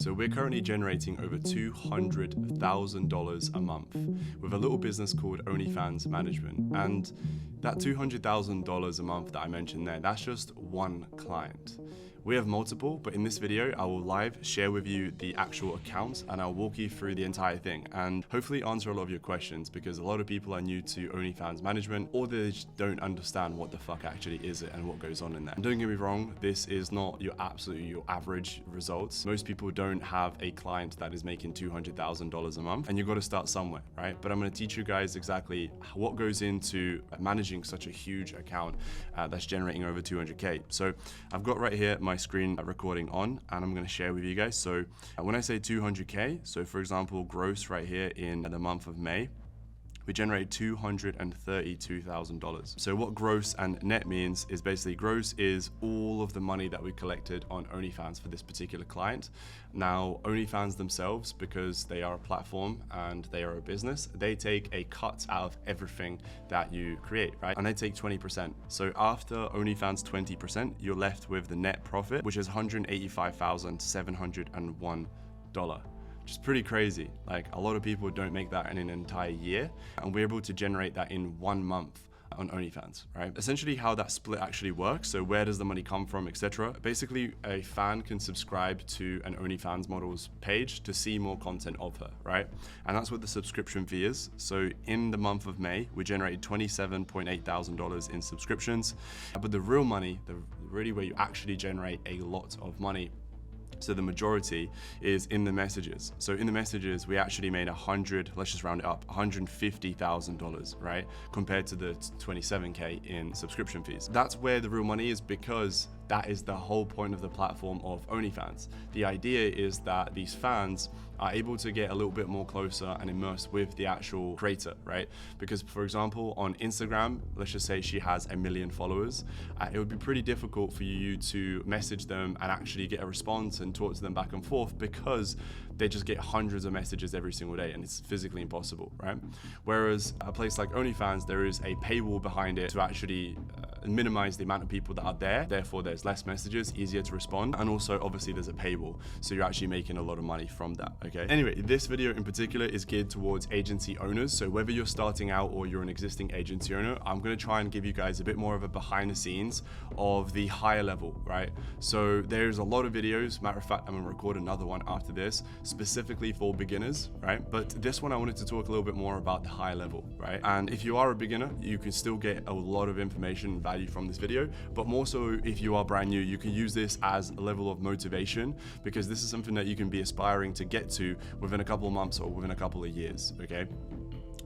So we're currently generating over $200,000 a month with a little business called OnlyFans Management. And that $200,000 a month that I mentioned there, that's just one client. We have multiple, but in this video, I will live share with you the actual accounts and I'll walk you through the entire thing and hopefully answer a lot of your questions, because a lot of people are new to OnlyFans management or they just don't understand what the fuck actually is it and what goes on in there. And don't get me wrong, this is not your average results. Most people don't have a client that is making $200,000 a month, and you've got to start somewhere, right? But I'm going to teach you guys exactly what goes into managing such a huge account that's generating over 200K. So I've got right here my screen recording on, and I'm going to share with you guys. So when I say 200K, so for example, gross right here in the month of May, we generated $232,000. So what gross and net means is basically gross is all of the money that we collected on OnlyFans for this particular client. Now, OnlyFans themselves, because they are a platform and they are a business, they take a cut out of everything that you create, right? And they take 20%. So after OnlyFans 20%, you're left with the net profit, which is $185,701. Which is pretty crazy. Like, a lot of people don't make that in an entire year, and we're able to generate that in 1 month on OnlyFans, right? Essentially how that split actually works, so where does the money come from, etc. Basically, a fan can subscribe to an OnlyFans model's page to see more content of her, right? And that's what the subscription fee is. So in the month of May, we generated $27,800 in subscriptions. But the real money, really where you actually generate a lot of money, so the majority is in the messages. So in the messages, we actually made let's just round it up, $150,000, right? Compared to the 27K in subscription fees. That's where the real money is, because that is the whole point of the platform of OnlyFans. The idea is that these fans are able to get a little bit more closer and immersed with the actual creator, right? Because for example, on Instagram, let's just say she has 1 million followers, it would be pretty difficult for you to message them and actually get a response and talk to them back and forth, because they just get hundreds of messages every single day and it's physically impossible, right? Whereas a place like OnlyFans, there is a paywall behind it to actually minimize the amount of people that are there. Therefore, there's less messages, easier to respond. And also, obviously, there's a paywall. So you're actually making a lot of money from that, okay? Anyway, this video in particular is geared towards agency owners. So whether you're starting out or you're an existing agency owner, I'm gonna try and give you guys a bit more of a behind the scenes of the higher level, right? So there's a lot of videos. Matter of fact, I'm gonna record another one after this, specifically for beginners, right? But this one, I wanted to talk a little bit more about the high level, right? And if you are a beginner, you can still get a lot of information and value from this video, but more so if you are brand new, you can use this as a level of motivation, because this is something that you can be aspiring to get to within a couple of months or within a couple of years, okay?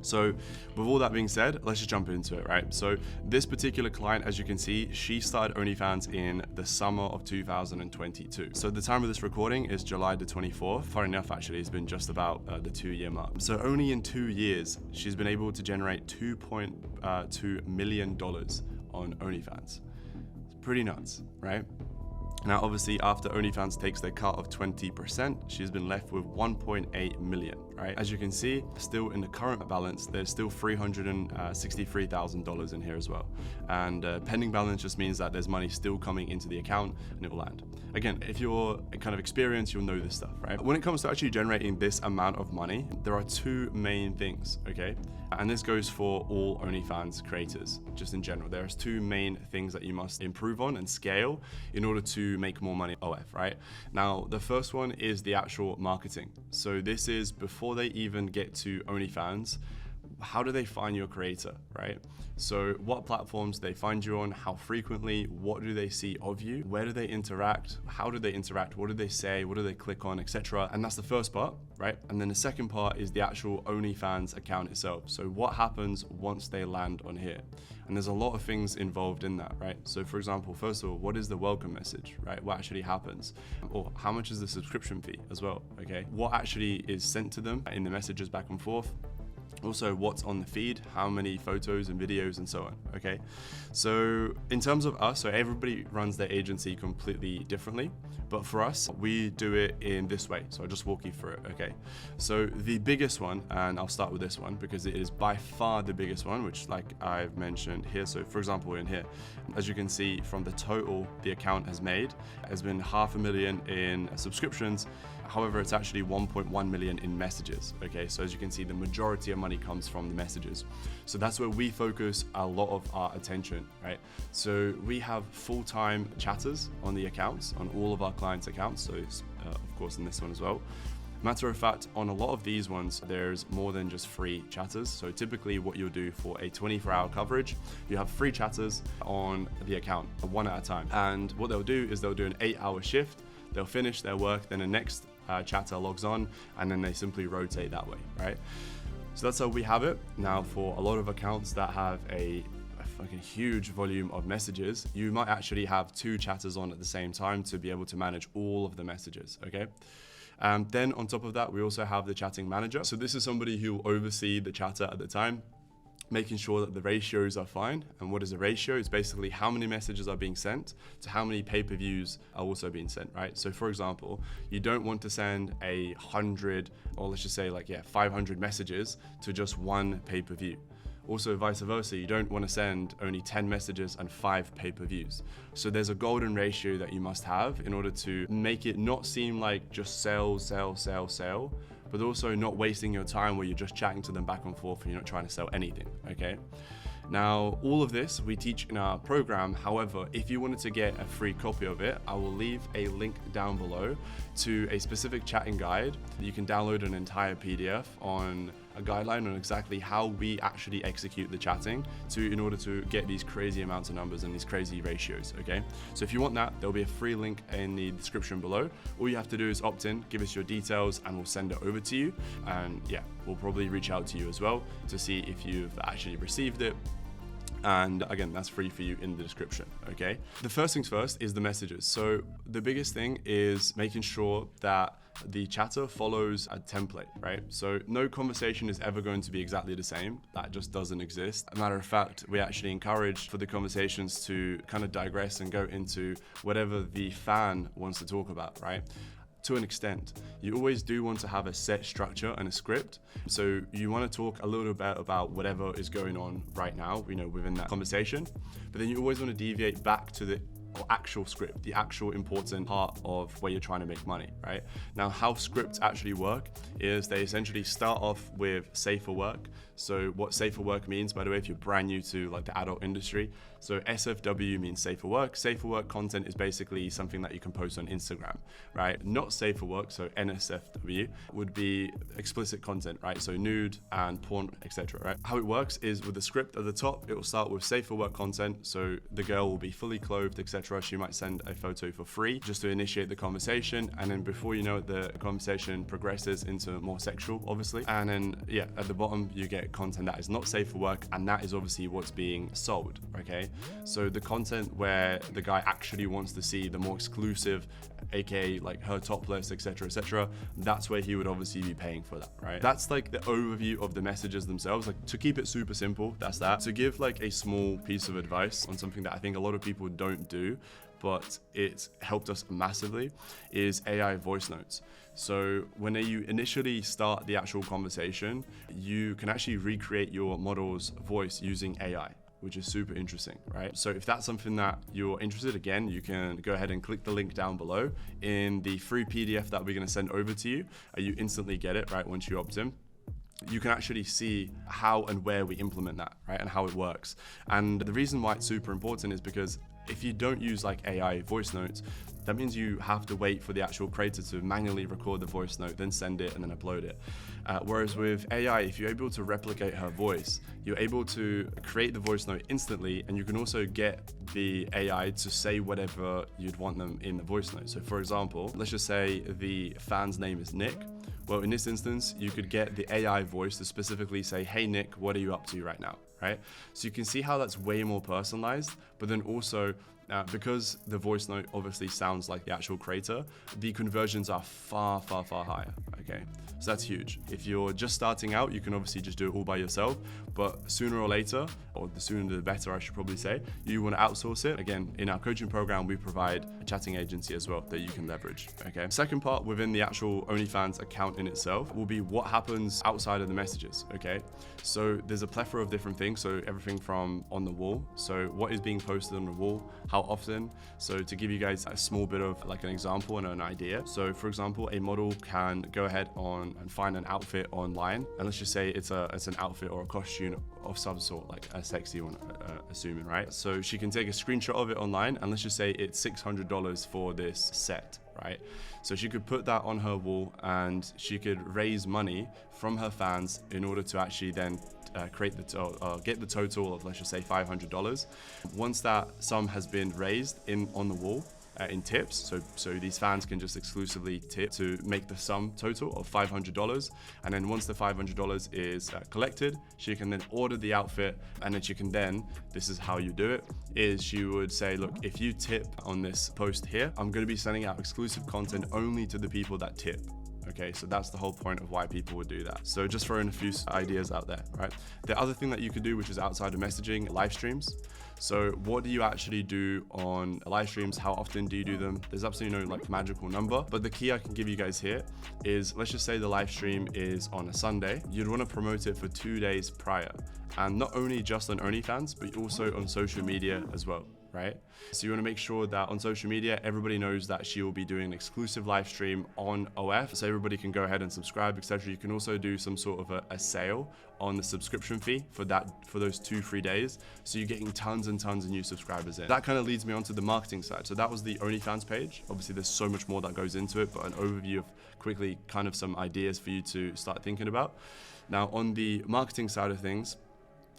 So with all that being said, let's just jump into it, right? So this particular client, as you can see, she started OnlyFans in the summer of 2022. So the time of this recording is July the 24th. Funny enough, actually, it's been just about the 2-year mark. So only in 2 years, she's been able to generate $2.2 million on OnlyFans. It's pretty nuts, right? Now, obviously, after OnlyFans takes their cut of 20%, she's been left with 1.8 million, right? As you can see, still in the current balance, there's still $363,000 in here as well. And pending balance just means that there's money still coming into the account and it will land. Again, if you're kind of experienced, you'll know this stuff, right? When it comes to actually generating this amount of money, there are 2 main things, okay? And this goes for all OnlyFans creators, just in general. There's 2 main things that you must improve on and scale in order to make more money OF, right? Now, the first one is the actual marketing. So this is before they even get to OnlyFans, how do they find your creator, right? So what platforms they find you on, how frequently, what do they see of you, where do they interact, how do they interact, what do they say, what do they click on, etc. And that's the first part, right? And then the second part is the actual OnlyFans account itself. So what happens once they land on here? And there's a lot of things involved in that, right? So for example, first of all, what is the welcome message, right? What actually happens? Or how much is the subscription fee as well, okay? What actually is sent to them in the messages back and forth? Also, what's on the feed, how many photos and videos and so on, okay? So in terms of us, so everybody runs their agency completely differently, but for us, we do it in this way. So I'll just walk you through it, okay? So the biggest one, and I'll start with this one because it is by far the biggest one, which like I've mentioned here. So for example, in here, as you can see from the total the account has made, has been $500,000 in subscriptions, However, it's actually 1.1 million in messages. Okay, so as you can see, the majority of money comes from the messages. So that's where we focus a lot of our attention, right? So we have full-time chatters on the accounts, on all of our clients' accounts. So it's, of course, in this one as well. Matter of fact, on a lot of these ones, there's more than just free chatters. So typically what you'll do for a 24-hour coverage, you have free chatters on the account, one at a time. And what they'll do is they'll do an 8-hour shift, they'll finish their work, then the next chatter logs on, and then they simply rotate that way, right? So that's how we have it. Now, for a lot of accounts that have a fucking huge volume of messages, you might actually have 2 chatters on at the same time to be able to manage all of the messages, okay? Then on top of that, we also have the chatting manager. So this is somebody who will oversee the chatter at the time, making sure that the ratios are fine. And what is a ratio? It's basically how many messages are being sent to how many pay-per-views are also being sent, right? So for example, you don't want to send 100, or let's just say 500 messages to just one pay-per-view. Also vice versa, you don't want to send only 10 messages and 5 pay-per-views. So there's a golden ratio that you must have in order to make it not seem like just sell, but also not wasting your time where you're just chatting to them back and forth and you're not trying to sell anything, okay? Now, all of this we teach in our program. However, if you wanted to get a free copy of it, I will leave a link down below to a specific chatting guide. You can download an entire PDF on a guideline on exactly how we actually execute the chatting in order to get these crazy amounts of numbers and these crazy ratios, okay? So if you want that, there'll be a free link in the description below. All you have to do is opt in, give us your details, and we'll send it over to you. And yeah, we'll probably reach out to you as well to see if you've actually received it. And again, that's free for you in the description, okay? The first things first is the messages. So the biggest thing is making sure that the chatter follows a template, right? So no conversation is ever going to be exactly the same. That just doesn't exist. As a matter of fact, we actually encourage for the conversations to kind of digress and go into whatever the fan wants to talk about, right? To an extent, you always do want to have a set structure and a script. So you want to talk a little bit about whatever is going on right now, within that conversation, but then you always want to deviate back to the actual script, the actual important part of where you're trying to make money, right? Now, how scripts actually work is they essentially start off with safer work. So what safer work means, by the way, if you're brand new to the adult industry, so SFW means safer work. Safer work content is basically something that you can post on Instagram, right? Not safer work, so NSFW would be explicit content, right? So nude and porn, etc., right? How it works is with the script at the top, it will start with safer work content. So the girl will be fully clothed, etc. She might send a photo for free just to initiate the conversation. And then before you know it, the conversation progresses into more sexual, obviously. And then, yeah, at the bottom, you get content that is not safe for work. And that is obviously what's being sold, okay? So the content where the guy actually wants to see the more exclusive, aka her topless, etc., that's where he would obviously be paying for that, right? That's the overview of the messages themselves. To keep it super simple, that's that. To give a small piece of advice on something that I think a lot of people don't do, but it's helped us massively, is AI voice notes. So when you initially start the actual conversation, you can actually recreate your model's voice using AI, which is super interesting, right? So if that's something that you're interested, again, you can go ahead and click the link down below. In the free PDF that we're gonna send over to you, you instantly get it, right, once you opt in. You can actually see how and where we implement that, right, and how it works. And the reason why it's super important is because if you don't use AI voice notes, that means you have to wait for the actual creator to manually record the voice note, then send it and then upload it. Whereas with AI, if you're able to replicate her voice, you're able to create the voice note instantly, and you can also get the AI to say whatever you'd want them in the voice note. So for example, let's just say the fan's name is Nick. Well, in this instance, you could get the AI voice to specifically say, "Hey Nick, what are you up to right now?" Right? So you can see how that's way more personalized, but then also because the voice note obviously sounds like the actual creator, the conversions are far higher, okay? So that's huge. If you're just starting out, you can obviously just do it all by yourself, but sooner or later, or the sooner the better, I should probably say, you want to outsource it. Again, in our coaching program, we provide a chatting agency as well that you can leverage, okay? Second part within the actual OnlyFans account in itself will be what happens outside of the messages, okay? So there's a plethora of different things. So everything from on the wall. So what is being posted on the wall? how often. So to give you guys a small bit of like an example and an idea. So for example, a model can go ahead on and find an outfit online, and let's just say it's an outfit or a costume of some sort, like a sexy one, assuming, right? So she can take a screenshot of it online, and let's just say it's $600 for this set, right? So she could put that on her wall, and she could raise money from her fans in order to actually then get the total of, let's just say, $500. Once that sum has been raised on the wall, in tips, so these fans can just exclusively tip to make the sum total of $500, and then once the $500 is collected, she can then order the outfit, and then she can this is how you do it, is she would say, look, if you tip on this post here, I'm going to be sending out exclusive content only to the people that tip. Okay, so that's the whole point of why people would do that. So just throwing a few ideas out there, right? The other thing that you could do, which is outside of messaging, live streams. So what do you actually do on live streams? How often do you do them? There's absolutely no like magical number, but the key I can give you guys here is, let's just say the live stream is on a Sunday. You'd want to promote it for 2 days prior, and not only just on OnlyFans, but also on social media as well. Right? So you want to make sure that on social media, everybody knows that she will be doing an exclusive live stream on OF, so everybody can go ahead and subscribe, etc. You can also do some sort of a sale on the subscription fee for those 2-3 days, so you're getting tons and tons of new subscribers in. That kind of leads me onto the marketing side. So that was the OnlyFans page. Obviously there's so much more that goes into it, but an overview of quickly kind of some ideas for you to start thinking about. Now on the marketing side of things,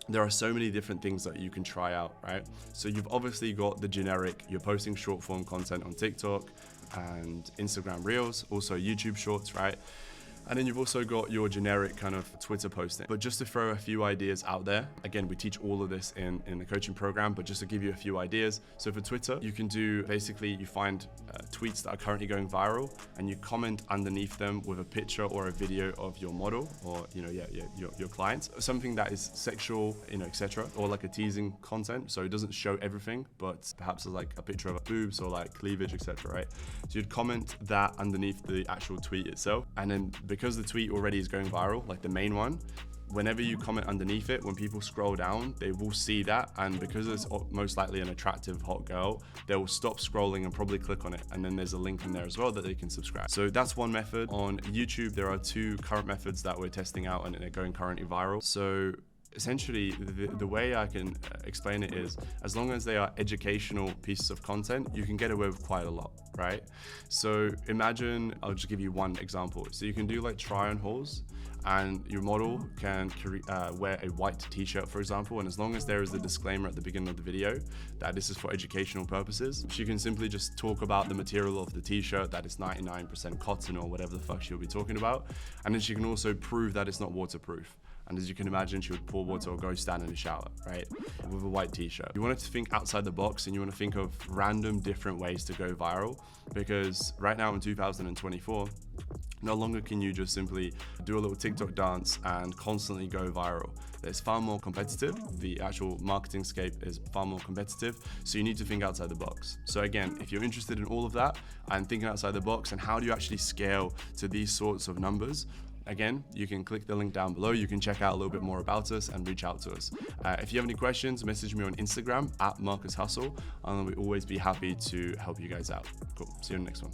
there are so many different things that you can try out, right? So you've obviously got the generic, you're posting short form content on TikTok and Instagram Reels, also YouTube Shorts, right? And then you've also got your generic kind of Twitter posting. But just to throw a few ideas out there, again, we teach all of this in the coaching program, but just to give you a few ideas. So for Twitter, you can do, basically you find tweets that are currently going viral, and you comment underneath them with a picture or a video of your model or, your client, something that is sexual, etc., or like a teasing content. So it doesn't show everything, but perhaps like a picture of boobs or like cleavage, etc., right? So you'd comment that underneath the actual tweet itself, and then because the tweet already is going viral, like the main one, whenever you comment underneath it, when people scroll down, they will see that, and because it's most likely an attractive hot girl, they will stop scrolling and probably click on it, and then there's a link in there as well that they can subscribe. So that's one method. On YouTube, there are 2 current methods that we're testing out and they're going currently viral. So essentially, the way I can explain it is, as long as they are educational pieces of content, you can get away with quite a lot, right? So imagine, I'll just give you one example. So you can do like try-on hauls, and your model can wear a white t-shirt, for example, and as long as there is a disclaimer at the beginning of the video that this is for educational purposes, she can simply just talk about the material of the t-shirt, that it's 99% cotton or whatever the fuck she'll be talking about, and then she can also prove that it's not waterproof. And as you can imagine, she would pour water or go stand in the shower, right? With a white t-shirt. You want to think outside the box, and you want to think of random different ways to go viral, because right now in 2024, no longer can you just simply do a little TikTok dance and constantly go viral. It's far more competitive. The actual marketing scape is far more competitive. So you need to think outside the box. So again, if you're interested in all of that and thinking outside the box and how do you actually scale to these sorts of numbers, again, you can click the link down below. You can check out a little bit more about us and reach out to us. If you have any questions, message me on Instagram @MarcusHustle, and we'll always be happy to help you guys out. Cool. See you in the next one.